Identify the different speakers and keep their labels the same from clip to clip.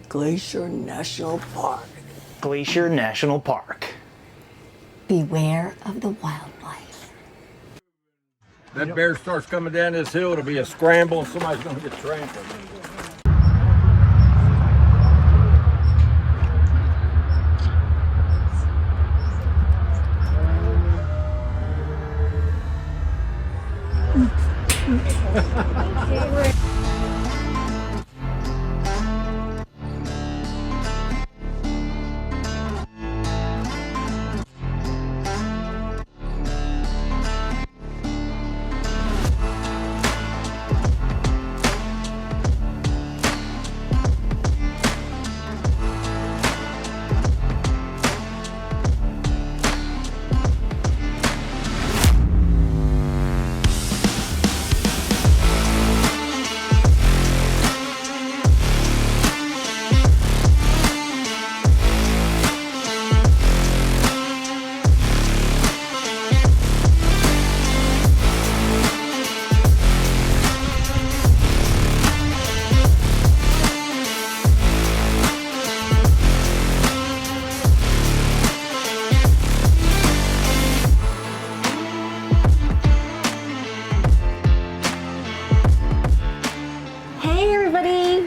Speaker 1: Glacier National Park.
Speaker 2: Glacier National Park.
Speaker 3: Beware of the wildlife.
Speaker 4: That bear starts coming down this hill, it'll be a scramble and somebody's gonna get trampled.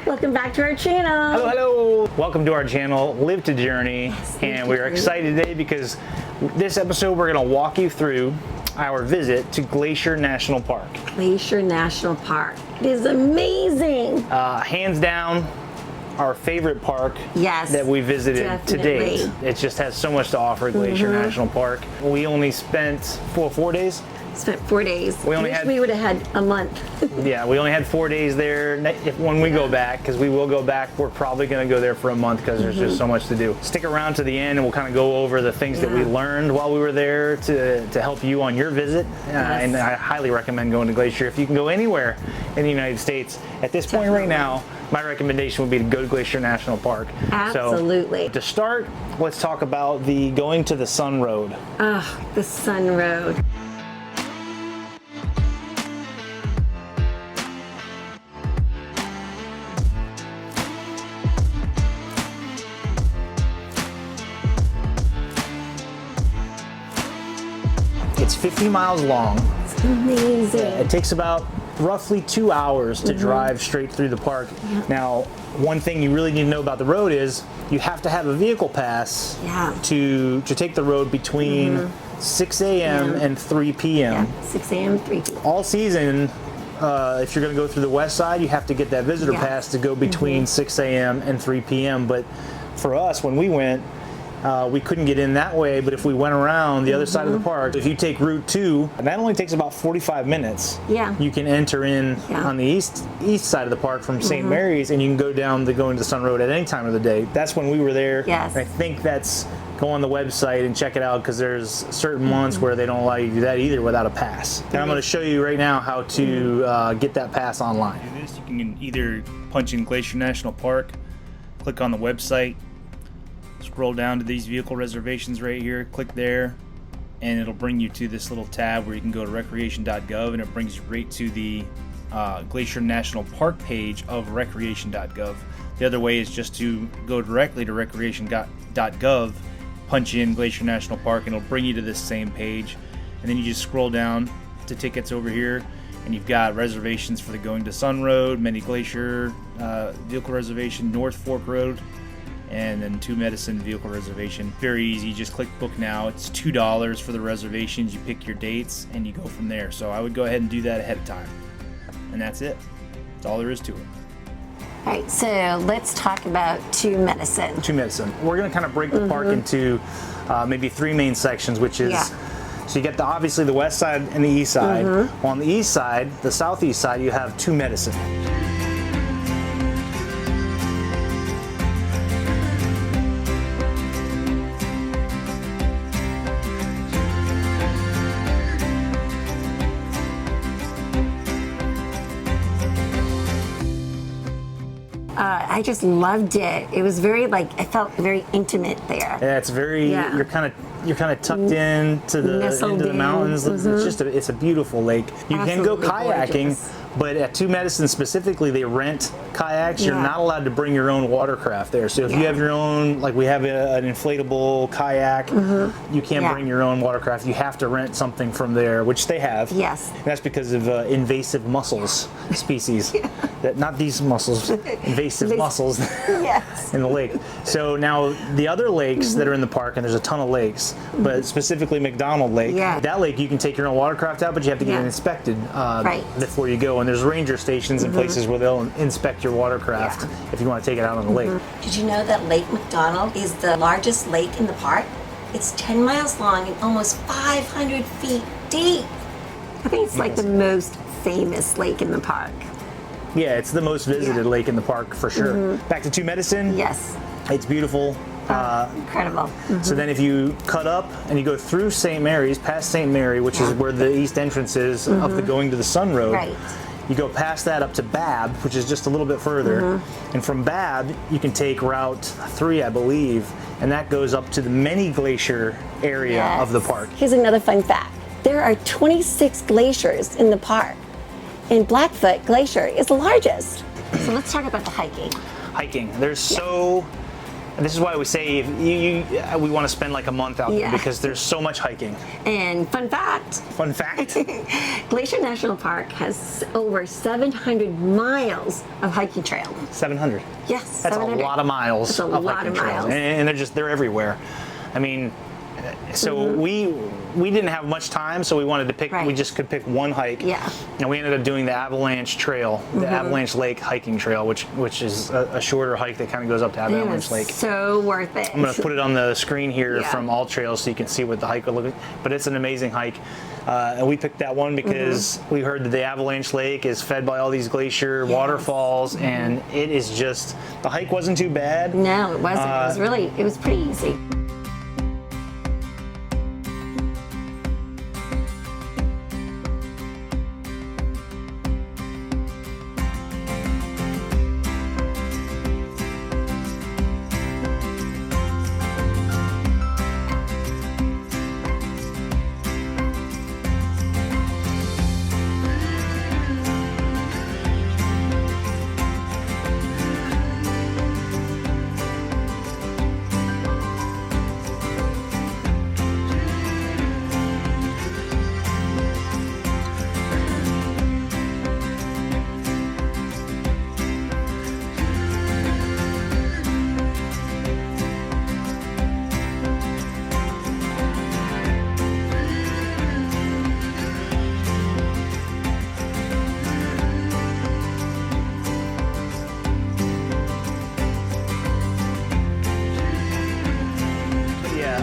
Speaker 3: Welcome back to our channel.
Speaker 2: Hello, hello. Welcome to our channel, Live to Journey. And we're excited today because this episode we're going to walk you through our visit to Glacier National Park.
Speaker 3: Glacier National Park. It is amazing.
Speaker 2: Hands down, our favorite park that we visited to date. It just has so much to offer, Glacier National Park. We only spent 4 days.
Speaker 3: Spent 4 days. We would have had a month.
Speaker 2: Yeah, we only had 4 days there. When we go back, because we will go back, we're probably going to go there for a month because there's just so much to do. Stick around to the end and we'll kind of go over the things that we learned while we were there to help you on your visit. And I highly recommend going to Glacier. If you can go anywhere in the United States, at this point right now, my recommendation would be to go to Glacier National Park.
Speaker 3: Absolutely.
Speaker 2: So, to start, let's talk about the going to the Sun Road.
Speaker 3: The Sun Road.
Speaker 2: It's 50 miles long.
Speaker 3: It's amazing.
Speaker 2: It takes about roughly 2 hours to drive straight through the park. Now, one thing you really need to know about the road is you have to have a vehicle pass to take the road between 6 a.m. and 3 p.m.
Speaker 3: 6 a.m. 3 p.m.
Speaker 2: All season, if you're going to go through the west side, you have to get that visitor pass to go between 6 a.m. and 3 p.m. But for us, when we went, we couldn't get in that way, but if we went around the other side of the park, if you take Route 2, and that only takes about 45 minutes, you can enter in on the east side of the park from St. Mary's, and you can go down going to the Sun Road at any time of the day. That's when we were there. I think go on the website and check it out because there's certain months where they don't allow you to do that either without a pass. And I'm going to show you right now how to get that pass online. To do this, you can either punch in Glacier National Park, click on the website, scroll down to these vehicle reservations right here, click there, and it'll bring you to this little tab where you can go to recreation.gov, and it brings you right to the Glacier National Park page of recreation.gov. The other way is just to go directly to recreation.gov, punch in Glacier National Park, and it'll bring you to this same page. And then you just scroll down to tickets over here, and you've got reservations for the Going to Sun Road, Many Glacier vehicle reservation, North Fork Road, and then Two Medicine vehicle reservation. Very easy, just click book now. It's $2 for the reservations. You pick your dates and you go from there. So I would go ahead and do that ahead of time. And that's it. That's all there is to it.
Speaker 3: All right, so let's talk about Two Medicine.
Speaker 2: Two Medicine. We're gonna kind of break the park into maybe 3 main sections, which is, so you get obviously the west side and the east side. On the east side, the southeast side, you have Two Medicine.
Speaker 3: I just loved it. It was very I felt very intimate there.
Speaker 2: Yeah, it's very. You're kind of tucked in into the mountains. It's just it's a beautiful lake. You can go kayaking But at Two Medicine specifically, they rent kayaks. You're
Speaker 3: Yeah.
Speaker 2: not allowed to bring your own watercraft there. So if you have your own, like we have an inflatable kayak, you can't
Speaker 3: Yeah.
Speaker 2: bring your own watercraft. You have to rent something from there, which they have.
Speaker 3: Yes.
Speaker 2: And that's because of invasive mussels species. That not these mussels, invasive mussels
Speaker 3: Yes.
Speaker 2: in the lake. So now the other lakes that are in the park, and there's a ton of lakes, but specifically McDonald Lake,
Speaker 3: Yeah.
Speaker 2: that lake you can take your own watercraft out, but you have to get
Speaker 3: Yeah.
Speaker 2: it inspected
Speaker 3: Right.
Speaker 2: before you go. And there's ranger stations and places where they'll inspect your watercraft if you want to take it out on the lake.
Speaker 3: Did you know that Lake McDonald is the largest lake in the park? It's 10 miles long and almost 500 feet deep. I think it's like the most famous lake in the park.
Speaker 2: Yeah, it's the most visited lake in the park for sure. Back to Two Medicine.
Speaker 3: Yes.
Speaker 2: It's beautiful.
Speaker 3: Incredible.
Speaker 2: So then if you cut up and you go through St. Mary's, past St. Mary, which is where the east entrance is of the Going to the Sun Road,
Speaker 3: Right.
Speaker 2: you go past that up to Babb, which is just a little bit further. And from Babb, you can take Route 3, I believe, and that goes up to the Many Glacier area of the park.
Speaker 3: Here's another fun fact. There are 26 glaciers in the park, and Blackfoot Glacier is the largest. So let's talk about the hiking.
Speaker 2: Hiking. And this is why we say we want to spend like a month out there
Speaker 3: Yeah.
Speaker 2: because there's so much hiking.
Speaker 3: And fun fact,
Speaker 2: Fun fact.
Speaker 3: Glacier National Park has over 700 miles of hiking trail.
Speaker 2: 700.
Speaker 3: Yes,
Speaker 2: That's
Speaker 3: 700.
Speaker 2: a lot of miles
Speaker 3: That's a
Speaker 2: of
Speaker 3: lot
Speaker 2: hiking
Speaker 3: of
Speaker 2: trails.
Speaker 3: miles.
Speaker 2: And they're everywhere. I mean, so we didn't have much time, so we wanted to pick.
Speaker 3: Right.
Speaker 2: We just could pick one hike.
Speaker 3: Yeah.
Speaker 2: And we ended up doing the Avalanche Trail, the Avalanche Lake hiking trail, which is a shorter hike that kind of goes up to
Speaker 3: It
Speaker 2: Avalanche
Speaker 3: was
Speaker 2: Lake.
Speaker 3: so worth it.
Speaker 2: I'm going to put it on the screen here
Speaker 3: Yeah.
Speaker 2: from All Trails so you can see what the hike will look like. But it's an amazing hike. And we picked that one because we heard that the Avalanche Lake is fed by all these glacier waterfalls, and it is just, the hike wasn't too bad.
Speaker 3: No, it wasn't. It was pretty easy.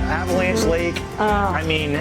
Speaker 2: Avalanche Lake. I mean,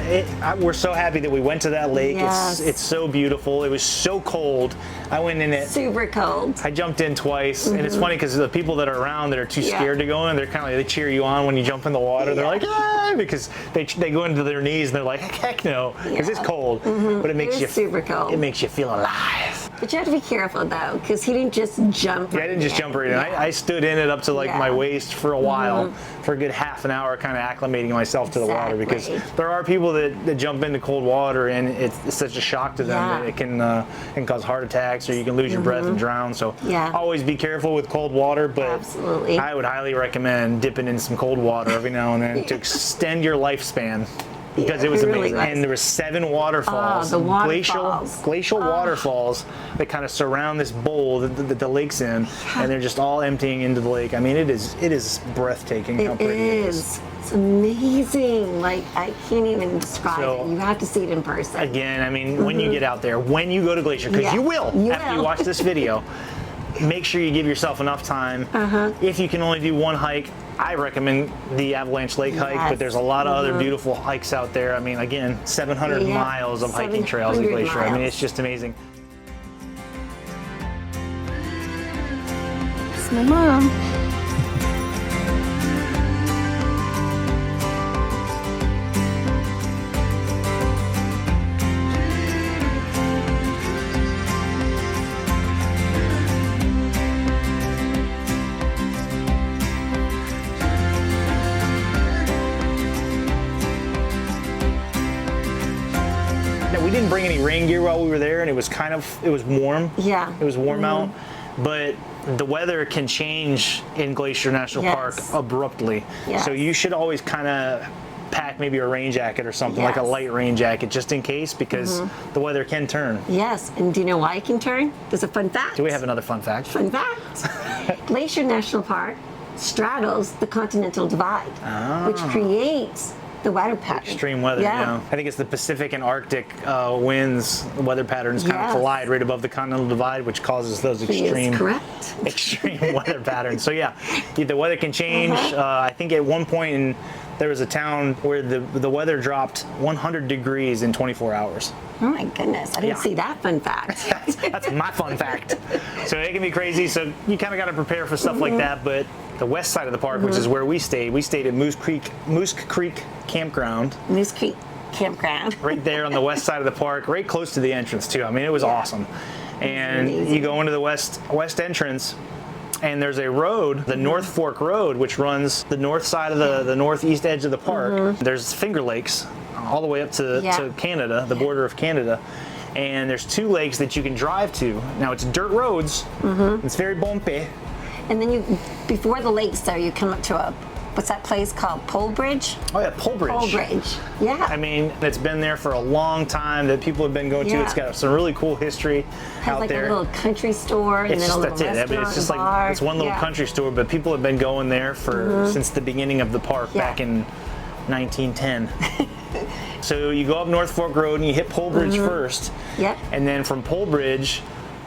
Speaker 2: we're so happy that we went to that lake.
Speaker 3: Yes.
Speaker 2: It's so beautiful. It was so cold. I went in it.
Speaker 3: Super cold.
Speaker 2: I jumped in twice, and it's funny because the people that are around that are too
Speaker 3: Yeah.
Speaker 2: scared to go in, they're kind of like, they cheer you on when you jump in the water. They're like, ah, because they go into their knees and they're like, heck no, because it's cold, but it makes
Speaker 3: was
Speaker 2: you
Speaker 3: super cold.
Speaker 2: It makes you feel alive.
Speaker 3: But you have to be careful though, because he didn't just jump.
Speaker 2: Yeah, I didn't just jump right in.
Speaker 3: Yeah.
Speaker 2: I stood in it up to like
Speaker 3: Yeah.
Speaker 2: my waist for a while, for a good half an hour, kind of acclimating myself to the water, because
Speaker 3: Exactly.
Speaker 2: there are people that jump into cold water and it's such a shock to them
Speaker 3: Yeah.
Speaker 2: that it can cause heart attacks, or you can lose your breath and drown. So
Speaker 3: Yeah.
Speaker 2: always be careful with cold water, but
Speaker 3: Absolutely.
Speaker 2: I would highly recommend dipping in some cold water every now and then to extend your lifespan. Because
Speaker 3: Yeah,
Speaker 2: it was
Speaker 3: it really
Speaker 2: amazing,
Speaker 3: was.
Speaker 2: and there were 7 waterfalls,
Speaker 3: the waterfalls.
Speaker 2: glacial waterfalls that kind of surround this bowl that the lake's in, and they're just all emptying into the lake. I mean, it is breathtaking how
Speaker 3: It
Speaker 2: pretty it is.
Speaker 3: is. It's amazing. Like, I can't even describe
Speaker 2: So-
Speaker 3: it. You have to see it in person.
Speaker 2: Again, I mean, when you get out there, when you go to Glacier, because
Speaker 3: Yeah,
Speaker 2: you will
Speaker 3: you
Speaker 2: after you
Speaker 3: will.
Speaker 2: watch this video. Make sure you give yourself enough time. If you can only do one hike, I recommend the Avalanche Lake hike, but
Speaker 3: Yes.
Speaker 2: there's a lot of other beautiful hikes out there. I mean, again, 700
Speaker 3: Yeah,
Speaker 2: miles of hiking trails in
Speaker 3: 700
Speaker 2: Glacier. I mean,
Speaker 3: miles.
Speaker 2: it's just amazing.
Speaker 3: It's my mom.
Speaker 2: Now, we didn't bring any rain gear while we were there, and it was warm.
Speaker 3: Yeah.
Speaker 2: It was warm out, but the weather can change in Glacier National Park abruptly.
Speaker 3: Yes.
Speaker 2: So you should always kind of pack maybe a rain jacket or something, like a light rain jacket, just in case, because the weather can turn.
Speaker 3: Yes, and do you know why it can turn? There's a fun fact.
Speaker 2: Do we have another fun fact?
Speaker 3: Fun fact. Glacier National Park straddles the Continental Divide, which creates the weather pattern.
Speaker 2: Extreme weather, yeah. I think it's the Pacific and Arctic winds, the weather patterns kind of collide right above the Continental Divide, which causes those extreme weather patterns. So yeah, the weather can change. I think at one point there was a town where the weather dropped 100 degrees in 24 hours.
Speaker 3: Oh my goodness, I didn't see that fun fact.
Speaker 2: That's my fun fact. So it can be crazy, so you kind of got to prepare for stuff like that, but the west side of the park, which is where we stayed at Moose Creek Campground.
Speaker 3: Moose Creek Campground.
Speaker 2: Right there on the west side of the park, right close to the entrance too. I mean, it was awesome. And you go into the west entrance, and there's a road, the North Fork Road, which runs the north side of the northeast edge of the park. There's Finger Lakes all the way up to Canada, the border of Canada. And there's 2 lakes that you can drive to. Now it's dirt roads. It's very bumpy.
Speaker 3: And then before the lakes though, you come up to what's that place called? Pole Bridge?
Speaker 2: Oh yeah, Pole Bridge.
Speaker 3: Pole Bridge, yeah.
Speaker 2: I mean, it's been there for a long time that people have been going to. It's got some really cool history out
Speaker 3: like
Speaker 2: there.
Speaker 3: A little country store and then a little restaurant.
Speaker 2: I mean, it's just
Speaker 3: bar.
Speaker 2: It's one little country store, but people have been going there for since the beginning of the park back in 1910. So you go up North Fork Road and you hit Pole Bridge first.
Speaker 3: Yep.
Speaker 2: And then from Pole Bridge,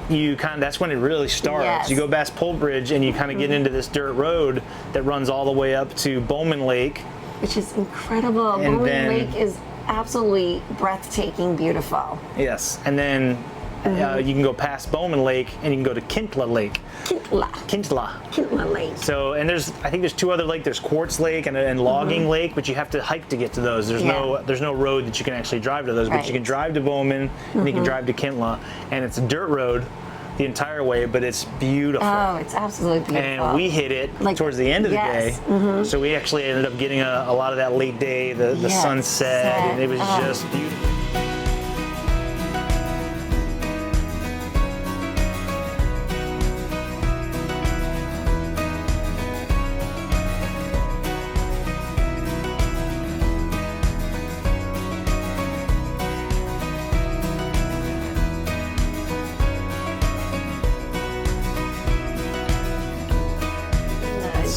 Speaker 2: that's when it really starts.
Speaker 3: Yes.
Speaker 2: You go past Pole Bridge and you kind of get into this dirt road that runs all the way up to Bowman Lake.
Speaker 3: Which is incredible. Bowman Lake is absolutely breathtaking, beautiful.
Speaker 2: Yes. And then you can go past Bowman Lake and you can go to Kintla Lake.
Speaker 3: Kintla Lake.
Speaker 2: So, and I think there's 2 other lakes. There's Quartz Lake and Logging Lake, but you have to hike to get to those. There's no road that you can actually drive to those, but you can drive to Bowman and you can drive to Kintla, and it's a dirt road the entire way, but it's beautiful.
Speaker 3: Oh, it's absolutely beautiful.
Speaker 2: And we hit it towards the end of the day, so we actually ended up getting a lot of that late day, the sunset, and it was just beautiful.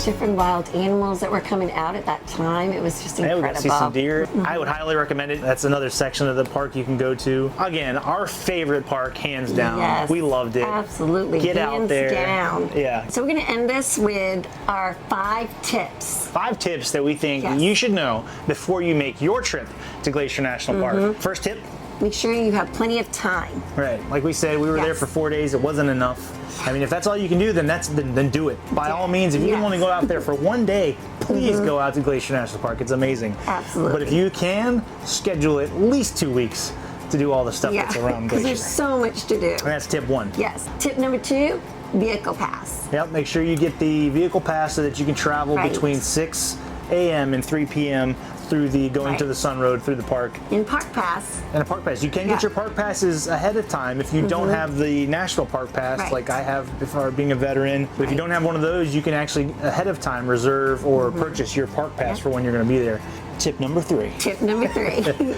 Speaker 3: Different wild animals that were coming out at that time. It was just incredible.
Speaker 2: Yeah, we got to see some deer. I would highly recommend it. That's another section of the park you can go to. Again, our favorite park, hands down.
Speaker 3: Yes,
Speaker 2: we loved it.
Speaker 3: Absolutely.
Speaker 2: Get out there.
Speaker 3: Down.
Speaker 2: Yeah.
Speaker 3: So we're going to end this with our 5 tips.
Speaker 2: 5 tips that we think you should know before you make your trip to Glacier National Park. First tip.
Speaker 3: Make sure you have plenty of time.
Speaker 2: Right. Like we said, we were there for 4 days. It wasn't enough. I mean, if that's all you can do, then do it. By all means, if you can only go out there for 1 day, please go out to Glacier National Park. It's amazing.
Speaker 3: Absolutely.
Speaker 2: But if you can, schedule at least 2 weeks to do all the stuff that's around Glacier.
Speaker 3: Because there's so much to do.
Speaker 2: And that's tip 1.
Speaker 3: Yes. Tip number 2, vehicle pass.
Speaker 2: Yep. Make sure you get the vehicle pass so that you can travel between 6 a.m. and 3 p.m. through going to the Sun Road through the park.
Speaker 3: In Park Pass.
Speaker 2: And a Park Pass. You can get your Park Passes ahead of time if you don't have the National Park Pass like I have before being a veteran. But if you don't have one of those, you can actually ahead of time reserve or purchase your Park Pass for when you're going to be there. Tip number 3.
Speaker 3: Tip number 3.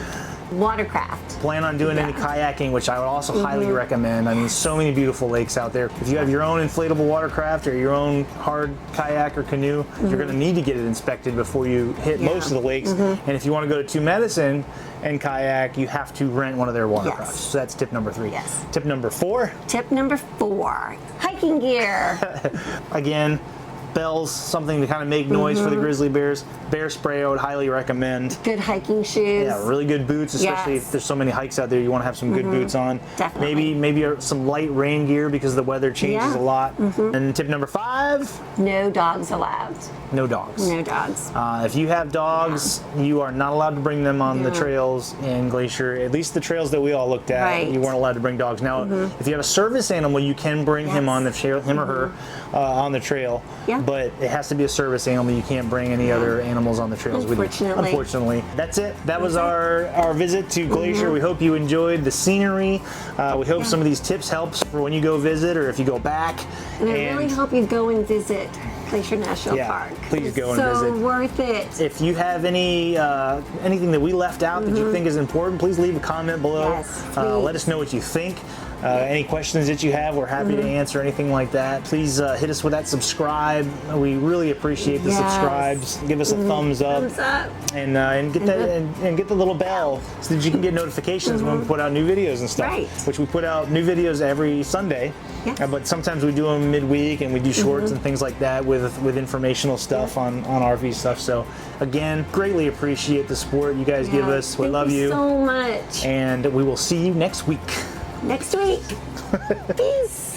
Speaker 3: Watercraft.
Speaker 2: Plan on doing any kayaking, which I would also highly recommend. I mean, so many beautiful lakes out there. If you have your own inflatable watercraft or your own hard kayak or canoe, you're going to need to get it inspected before you hit most of the lakes. And if you want to go to Two Medicine and kayak, you have to rent one of their watercrafts. So that's tip number 3.
Speaker 3: Yes.
Speaker 2: Tip number 4.
Speaker 3: Tip number 4. Hiking gear.
Speaker 2: Again, bells, something to kind of make noise for the grizzly bears. Bear spray I would highly recommend.
Speaker 3: Good hiking shoes.
Speaker 2: Yeah, really good boots, especially if there's so many hikes out there. You want to have some good boots on.
Speaker 3: Definitely.
Speaker 2: Maybe some light rain gear because the weather changes a lot. And tip number 5.
Speaker 3: No dogs allowed.
Speaker 2: No dogs.
Speaker 3: No dogs.
Speaker 2: If you have dogs, you are not allowed to bring them on the trails in Glacier. At least the trails that we all looked at, you weren't allowed to bring dogs. Now, if you have a service animal, you can bring him on the trail, him or her, on the trail. but it has to be a service animal. You can't bring any other animals on the trails with you. Unfortunately. That's it. That was our visit to Glacier. We hope you enjoyed the scenery. We hope some of these tips helps for when you go visit or if you go back.
Speaker 3: And I really hope you go and visit Glacier National Park.
Speaker 2: Please go and
Speaker 3: visit.
Speaker 2: So
Speaker 3: worth it.
Speaker 2: If you have any anything that we left out that you think is important, please leave a comment below.
Speaker 3: Yes,
Speaker 2: let us know what you think. Any questions that you have, we're happy to answer anything like that. Please hit us with that subscribe. We really appreciate the subscribes. Give us a thumbs up. And get that and get the little bell so that you can get notifications when we put out new videos and stuff.
Speaker 3: Right.
Speaker 2: Which we put out new videos every Sunday. But sometimes we do them midweek and we do shorts and things like that with informational stuff on RV stuff. So again, greatly appreciate the support you guys give us. We love you
Speaker 3: so much.
Speaker 2: And we will see you next week.
Speaker 3: Next week. Peace.